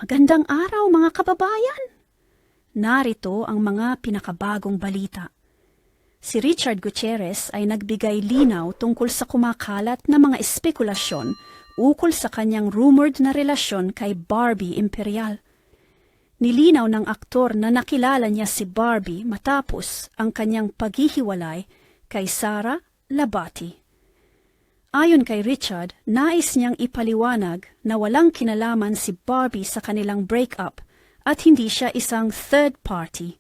Magandang araw mga kababayan! Narito ang mga pinakabagong balita. Si Richard Gutierrez ay nagbigay linaw tungkol sa kumakalat na mga espekulasyon ukol sa kanyang rumored na relasyon kay Barbie Imperial. Nilinaw ng aktor na nakilala niya si Barbie matapos ang kanyang paghihiwalay kay Sara Labati. Ayon kay Richard, nais niyang ipaliwanag na walang kinalaman si Barbie sa kanilang breakup at hindi siya isang third party.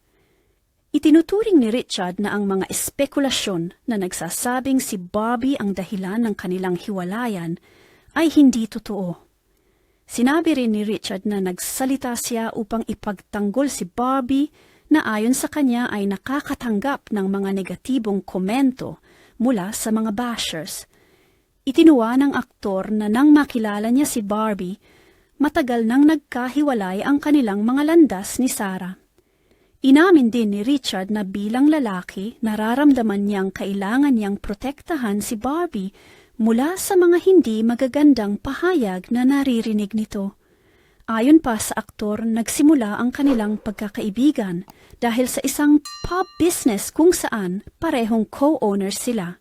Itinuturing ni Richard na ang mga espekulasyon na nagsasabing si Barbie ang dahilan ng kanilang hiwalayan ay hindi totoo. Sinabi rin ni Richard na nagsalita siya upang ipagtanggol si Barbie na ayon sa kanya ay nakakatanggap ng mga negatibong komento mula sa mga bashers. Itinuwa ng aktor na nang makilala niya si Barbie, matagal nang nagkahiwalay ang kanilang mga landas ni Sara. Inamin din ni Richard na bilang lalaki, nararamdaman niyang kailangan niyang protektahan si Barbie mula sa mga hindi magagandang pahayag na naririnig nito. Ayon pa sa aktor, nagsimula ang kanilang pagkakaibigan dahil sa isang pub business kung saan parehong co-owners sila.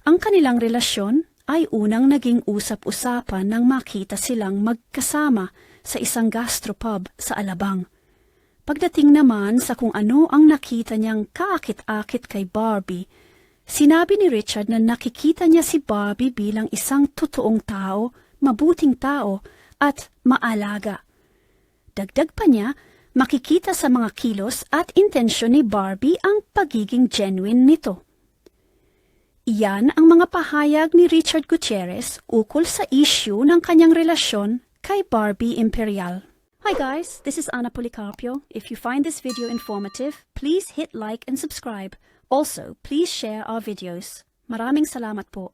Ang kanilang relasyon ay unang naging usap-usapan nang makita silang magkasama sa isang gastropub sa Alabang. Pagdating naman sa kung ano ang nakita niyang kaakit-akit kay Barbie, sinabi ni Richard na nakikita niya si Barbie bilang isang totoong tao, mabuting tao at maalaga. Dagdag pa niya, makikita sa mga kilos at intensyon ni Barbie ang pagiging genuine nito. Iyan ang mga pahayag ni Richard Gutierrez ukol sa issue ng kanyang relasyon kay Barbie Imperial. Hi guys, this is Ana Policarpio. If you find this video informative, please hit like and subscribe. Also, please share our videos. Maraming salamat po.